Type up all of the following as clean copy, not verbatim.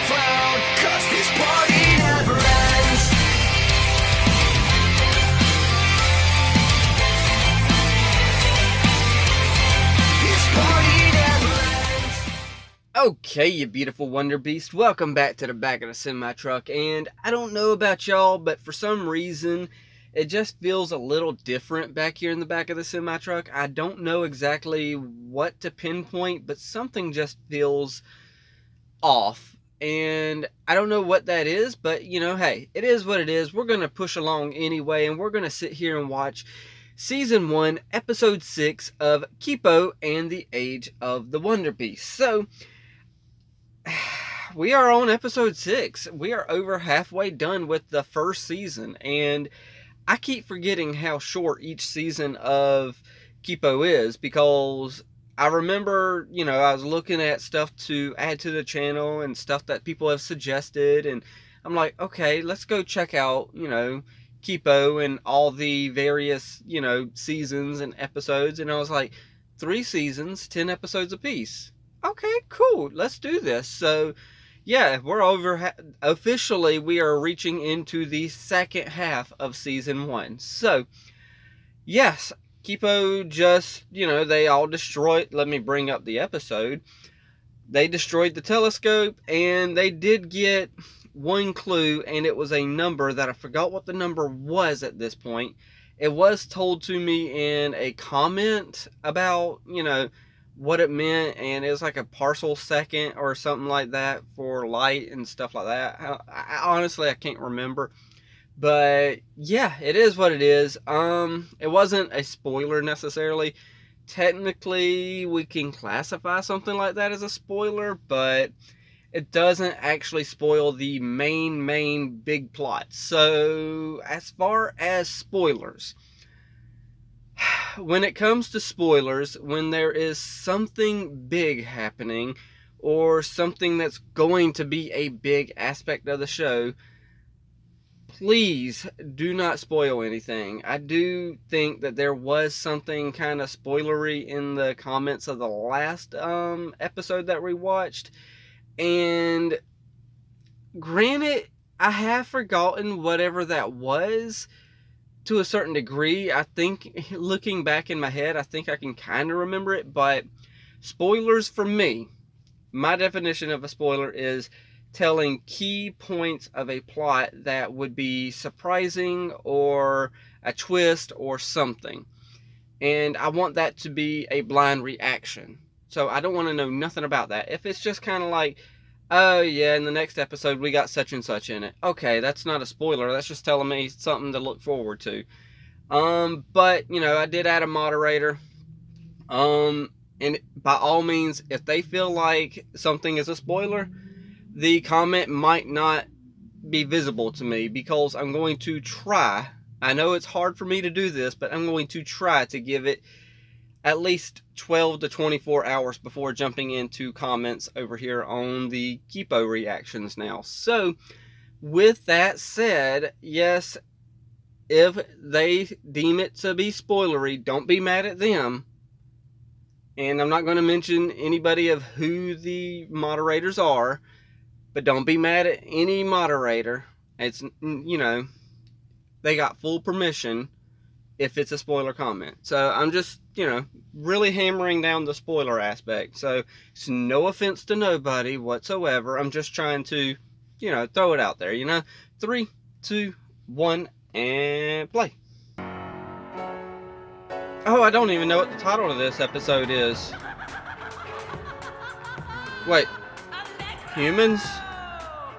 frown, 'cause this party never ends. This party never ends. Okay, you beautiful Wonder Beast, welcome back to the back of the semi-truck. And I don't know about y'all, but for some reason it just feels a little different back here in the back of the semi-truck. I don't know exactly what to pinpoint, but something just feels off. And I don't know what that is, but you know, hey, it is what it is. We're going to push along anyway, and we're going to sit here and watch Season 1, Episode 6 of Kipo and the Age of the Wonderbeasts. So, we are on Episode 6. We are over halfway done with the first season, and I keep forgetting how short each season of Kipo is, because I remember, you know, I was looking at stuff to add to the channel and stuff that people have suggested, and I'm like, okay, let's go check out, you know, Kipo and all the various, you know, seasons and episodes, and I was like, 3 seasons, 10 episodes apiece. Okay, cool, let's do this. So, yeah, we're over, officially, we are reaching into the second half of Season 1. So, yes, Kipo just, you know, they all destroyed, let me bring up the episode. They destroyed the telescope, and they did get one clue, and it was a number that I forgot what the number was at this point. It was told to me in a comment about, you know, what it meant, and it was like a parcel second or something like that for light and stuff like that. Honestly, I can't remember. But yeah, it is what it is. It wasn't a spoiler necessarily. Technically, we can classify something like that as a spoiler, but it doesn't actually spoil the main big plot. So, as far as spoilers, when it comes to spoilers, when there is something big happening, or something that's going to be a big aspect of the show, please do not spoil anything. I do think that there was something kind of spoilery in the comments of the last episode that we watched. And granted, I have forgotten whatever that was to a certain degree. I think, looking back in my head, I think I can kind of remember it. But spoilers for me, my definition of a spoiler is telling key points of a plot that would be surprising or a twist or something. And I want that to be a blind reaction. So I don't want to know nothing about that. If it's just kind of like, oh yeah, in the next episode we got such and such in it. Okay, that's not a spoiler. That's just telling me something to look forward to. But, you know, I did add a moderator. And by all means, if they feel like something is a spoiler, the comment might not be visible to me, because I'm going to try. I know it's hard for me to do this, but I'm going to try to give it at least 12 to 24 hours before jumping into comments over here on the Kipo reactions now. So, with that said, yes, if they deem it to be spoilery, don't be mad at them. And I'm not going to mention anybody of who the moderators are, but don't be mad at any moderator. It's, you know, they got full permission if it's a spoiler comment. So I'm just, you know, really hammering down the spoiler aspect. So it's no offense to nobody whatsoever. I'm just trying to, you know, throw it out there, you know. 3, 2, 1, and play. Oh, I don't even know what the title of this episode is. Wait. Humans?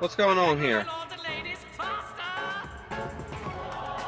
What's going on here?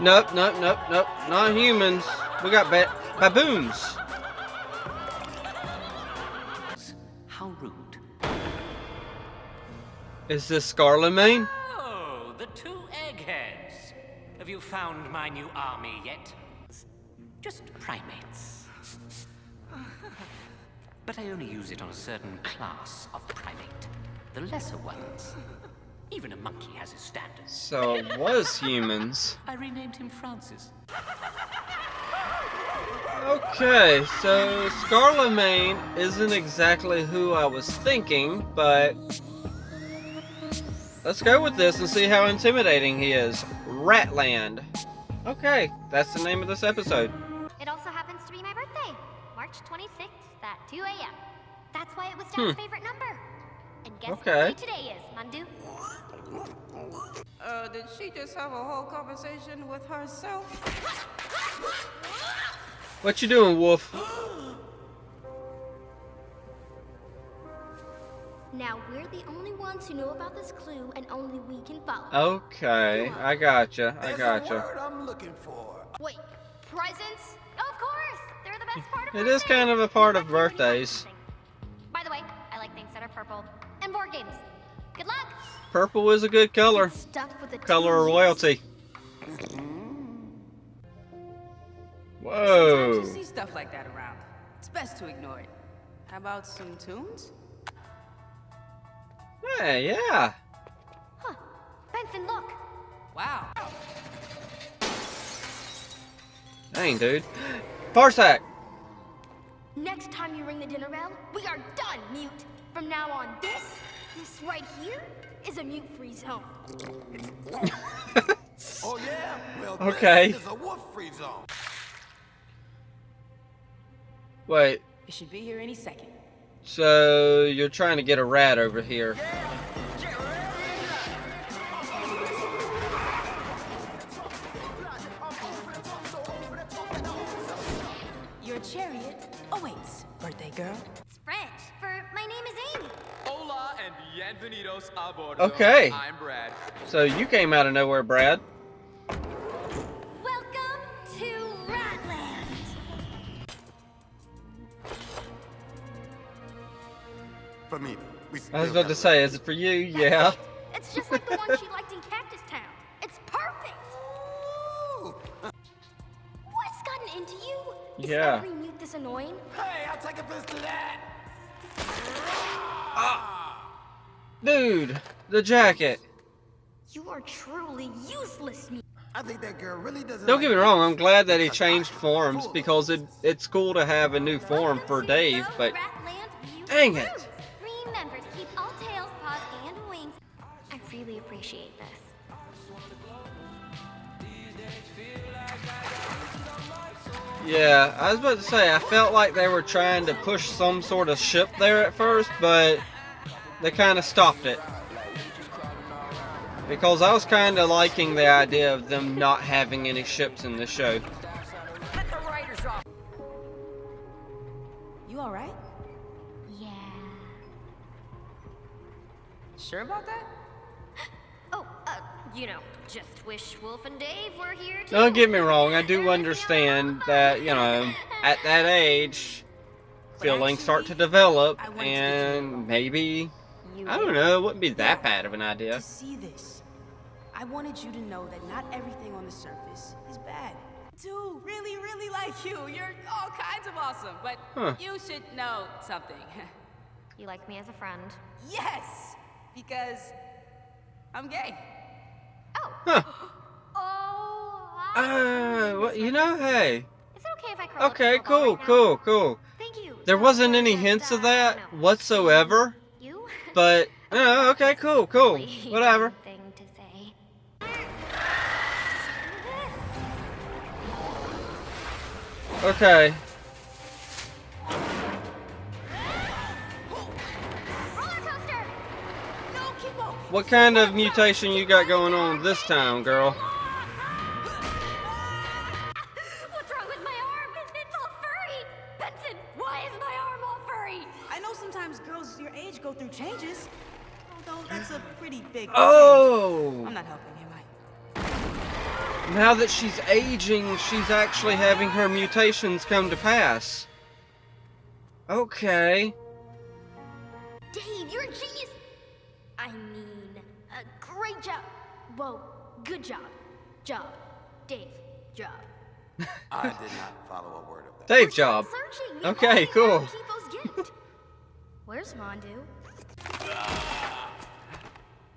Nope, not humans. We got baboons. How rude. Is this Scarlemagne? Oh, the 2 eggheads. Have you found my new army yet? Just primates. But I only use it on a certain class of primate. The lesser ones. Even a monkey has his standards. So it was humans. I renamed him Francis. Okay, so Scarlemagne isn't exactly who I was thinking, but Let's go with this and see how intimidating he is. Ratland. Okay, that's the name of this episode. It also happens to be my birthday, March 26th at 2 a.m. That's why it was Dad's favorite number. And guess what day today is, Mandu? Did she just have a whole conversation with herself? What you doing, Wolf? Now we're the only ones who know about this clue, and only we can follow. Okay, I gotcha. I gotcha. Word I'm looking for. Wait, presents? Of course! They're the best part of It is kind of a part of birthdays. By the way, I like things that are purple. And board games. Good luck! Purple is a good color. Get stuck with the Color of royalty. Sometimes Whoa. you see stuff like that around. It's best to ignore it. How about some tunes? Hey, yeah. Huh. Benson, look! Wow. Dang, dude. Parsack. Next time you ring the dinner bell, we are done, mute. From now on, this right here, is a mute-free zone. Oh yeah? Well, Okay. this is a wolf-free zone. Wait, It should be here any second. so you're trying to get a rat over here. Your chariot awaits, birthday girl. It's French for my name is Amy. Hola and bienvenidos a bordo. Okay. I'm Brad. So you came out of nowhere, Brad. Welcome to Ratland. For me, we I was about to say, is it for you? Yeah. It's just like the one she liked in Cactus Town. It's perfect. What's gotten into you? Is Yeah. every mute this annoying? Hey, I'll take offense to that. Dude, the jacket. You are truly useless, mute. I think that girl really doesn't. Don't get me wrong, I'm glad that he changed forms because it's cool to have a new form for Dave, but dang it. Remember to keep all tails, paws, and wings. I really appreciate this. Yeah, I was about to say, I felt like they were trying to push some sort of ship there at first, but they kind of stopped it. Because I was kind of liking the idea of them not having any ships in the show. You alright? Yeah. Sure about that? Oh, you know, just wish Wolf and Dave were here too. Don't get me wrong, I do understand that, you know, at that age, feelings start to develop, and maybe, I don't know, it wouldn't be that bad of an idea. To see this, I wanted you to know that not everything on the surface is bad. Do really, really like you. You're all kinds of awesome, but you should know something. You like me as a friend? Yes, because I'm gay. Oh. Huh. Oh. Well, you know, hey. Is it okay if I curl up Okay, in a ball cool, right now? cool. Thank you. There wasn't any Just, hints of that no. whatsoever, You? but, okay, cool, Really whatever. dumb thing to say. Okay. Roller coaster! No, Kipo! What kind of mutation you got going on this time, girl? What's wrong with my arm? It's all furry! Benson, why is my arm all furry? I know sometimes girls your age go through changes. Although that's a pretty big change. Oh! I'm not helping him, Mike. Now that she's aging, she's actually having her mutations come to pass. Okay. Dave, you're a genius! I mean, great job. Whoa, good job. Dave, job. I did not follow a word of that. Dave job. Searching. We Okay, only cool. have Kipo's gift. Where's Mandu?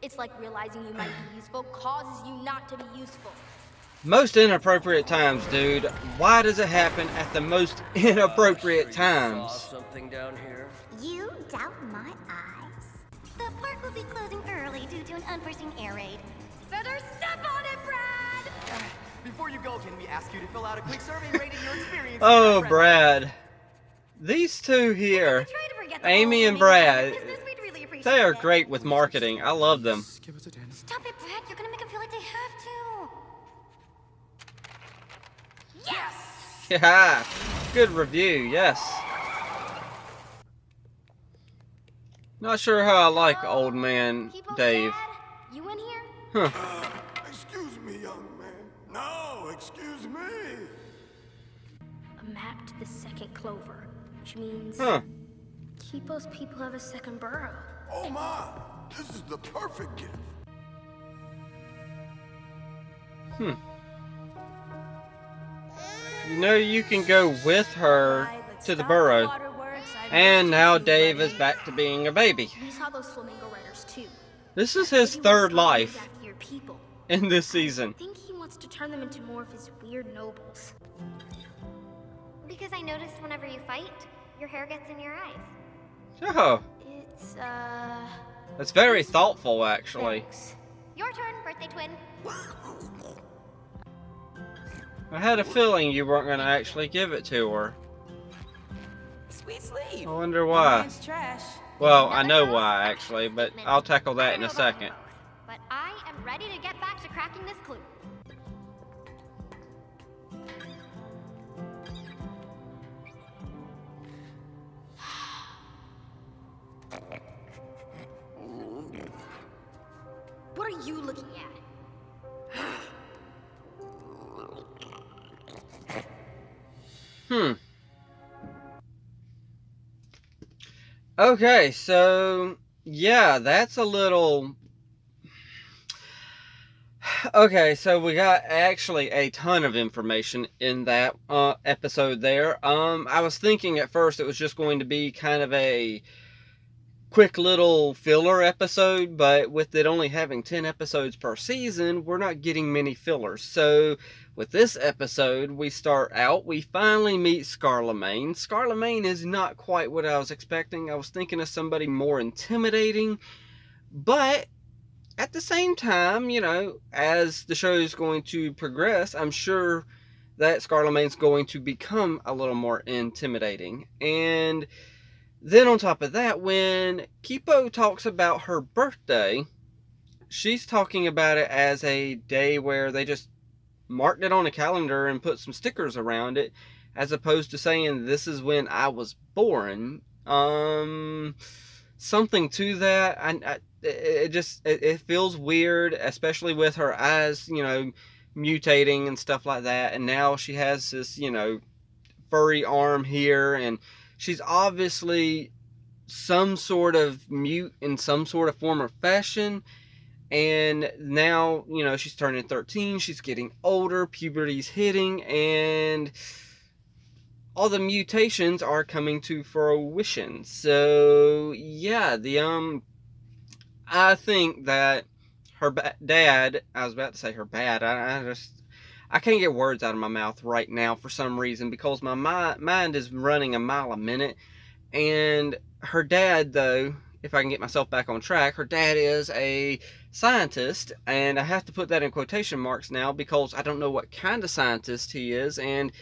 It's like realizing you might be useful causes you not to be useful. Most inappropriate times, dude. Why does it happen at the most inappropriate times? Something down here. You doubt my eyes? The park will will be closing early due to an unforeseen air raid. Better step on it, Brad! Before you go, can we ask you to fill out a quick survey rating your experience? Oh, Brad. These two here, Amy and Brad, they are great with marketing. I love them. Stop it, Brad. You're gonna make them feel like they have to. Yes! Yeah, good review, yes. Not sure how I like old man Kipo's Dave. dad, you in here? Huh. Excuse me, young man. No, excuse me. A map to the second clover, which means Kipo's people have a second burrow. Oh my, this is the perfect gift. You know you can go with her to the burrow. And now Dave is back to being a baby. we saw those flamingo riders too. This is his He third wants to life go after your people. in this season. I think he wants to turn them into more of his weird nobles. Because I noticed whenever you fight, your hair gets in your eyes. Oh, It's that's very thoughtful, actually. thanks. Your turn, birthday twin. I had a feeling you weren't going to actually give it to her. Sweet sleep. I wonder why. Man's trash. Well, I know why, actually, but I'll tackle that in a second. But I am ready to get back to cracking this clue. What are you looking at? Okay, so yeah, that's a little. Okay, so we got actually a ton of information in that episode there. I was thinking at first it was just going to be kind of a quick little filler episode, but with it only having 10 episodes per season, we're not getting many fillers. So with this episode, we start out, we finally meet Scarlemagne. Scarlemagne is not quite what I was expecting. I was thinking of somebody more intimidating, but at the same time, you know, as the show is going to progress, I'm sure that Scarlemagne's going to become a little more intimidating. And then on top of that, when Kipo talks about her birthday, she's talking about it as a day where they just marked it on a calendar and put some stickers around it, as opposed to saying this is when I was born. Something to that. It feels weird, especially with her eyes, you know, mutating and stuff like that. And now she has this, you know, furry arm here, and she's obviously some sort of mute in some sort of form or fashion. And now, you know, she's turning 13, she's getting older, puberty's hitting, and all the mutations are coming to fruition. So, yeah, I think that her dad, I was about to say her bad, I can't get words out of my mouth right now for some reason, because my mind is running a mile a minute. And her dad, though, if I can get myself back on track, her dad is a scientist, and I have to put that in quotation marks now because I don't know what kind of scientist he is, and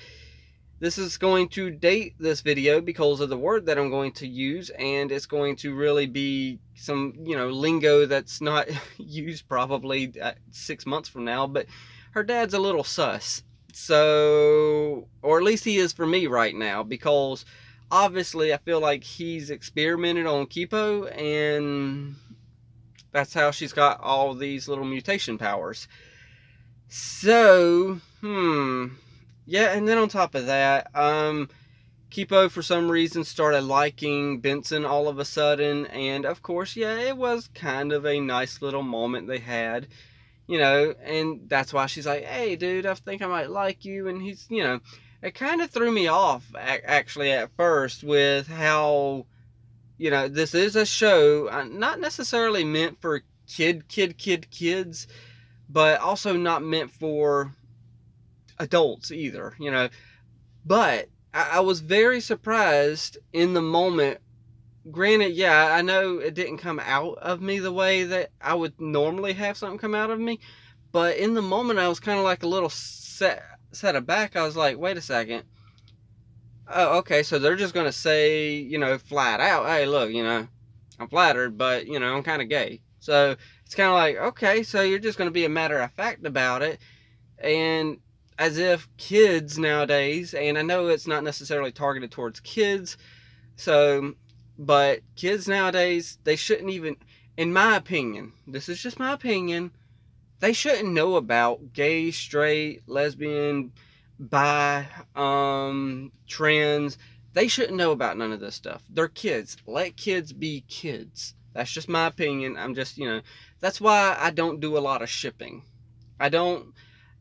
this is going to date this video because of the word that I'm going to use, and it's going to really be some, you know, lingo that's not used probably 6 months from now, but her dad's a little sus. So, or at least he is for me right now, because obviously I feel like he's experimented on Kipo, and that's how she's got all these little mutation powers. So, yeah, and then on top of that, Kipo for some reason started liking Benson all of a sudden, and of course, yeah, it was kind of a nice little moment they had, you know, and that's why she's like, hey dude, I think I might like you, and he's, you know, it kind of threw me off actually at first with how, you know, this is a show not necessarily meant for kids, but also not meant for adults either, you know. But I was very surprised in the moment granted, yeah, I know it didn't come out of me the way that I would normally have something come out of me, but in the moment I was kind of like a little set aback. I was like, wait a second. Oh, okay, so they're just gonna say, you know, flat out, hey, look, you know, I'm flattered, but, you know, I'm kind of gay. So it's kind of like, okay, so you're just gonna be a matter of fact about it, and as if kids nowadays, and I know it's not necessarily targeted towards kids, so, but kids nowadays, they shouldn't even, in my opinion, this is just my opinion, they shouldn't know about gay, straight, lesbian, bi, trans. They shouldn't know about none of this stuff. They're kids. Let kids be kids. That's just my opinion. I'm just, you know, that's why I don't do a lot of shipping. I don't,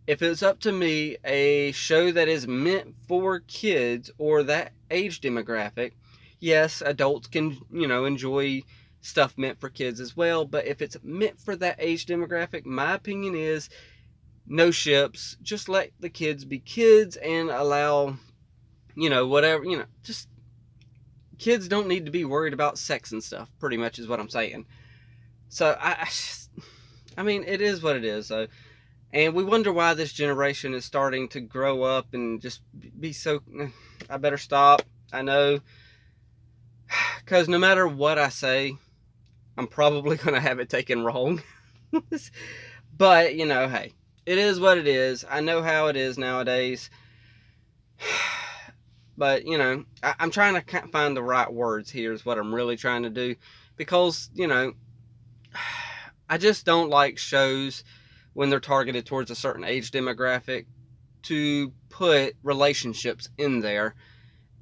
if it's up to me, a show that is meant for kids or that age demographic, yes, adults can, you know, enjoy stuff meant for kids as well, but if it's meant for that age demographic, my opinion is no ships. Just let the kids be kids and allow, you know, whatever, you know, just kids don't need to be worried about sex and stuff, pretty much is what I'm saying. So I mean, it is what it is. So, and we wonder why this generation is starting to grow up and just be so, I better stop. I know, because no matter what I say, I'm probably going to have it taken wrong. But, you know, hey, it is what it is. I know how it is nowadays. But, you know, I'm trying to find the right words here is what I'm really trying to do. Because, you know, I just don't like shows when they're targeted towards a certain age demographic to put relationships in there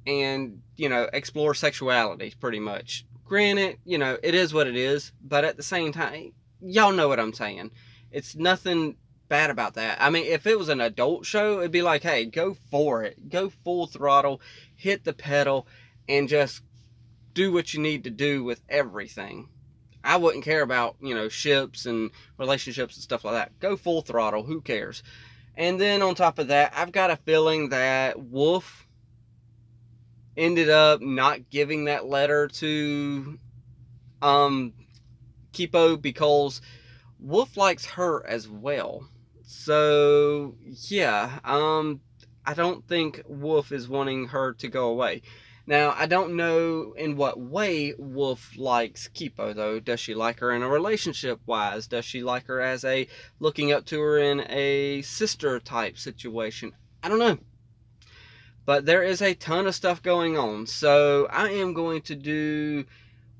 and, you know, explore sexuality pretty much. Granted, you know, it is what it is, but at the same time, y'all know what I'm saying. It's nothing bad about that. I mean, if it was an adult show, it'd be like, hey, go for it. Go full throttle, hit the pedal, and just do what you need to do with everything. I wouldn't care about, you know, ships and relationships and stuff like that. Go full throttle, who cares? And then on top of that, I've got a feeling that Wolf ended up not giving that letter to Kipo because Wolf likes her as well. So yeah, I don't think Wolf is wanting her to go away. Now, I don't know in what way Wolf likes Kipo, though. Does she like her in a relationship-wise? Does she like her as a looking up to her in a sister-type situation? I don't know. But there is a ton of stuff going on. So I am going to do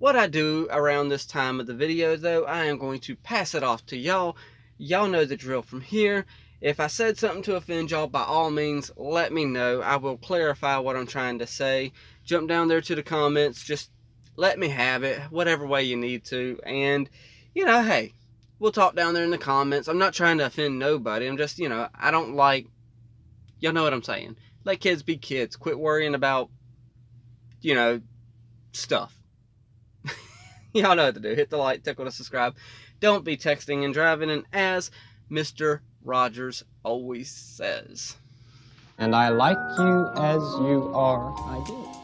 what I do around this time of the video, though. I am going to pass it off to y'all. Y'all know the drill from here. If I said something to offend y'all, by all means, let me know. I will clarify what I'm trying to say. Jump down there to the comments. Just let me have it, whatever way you need to. And, you know, hey, we'll talk down there in the comments. I'm not trying to offend nobody. I'm just, you know, I don't like, y'all know what I'm saying. Let kids be kids. Quit worrying about, you know, stuff. Y'all know what to do. Hit the like, tickle to subscribe. Don't be texting and driving. And as Mr. Rogers always says, and I like you as you are, I do.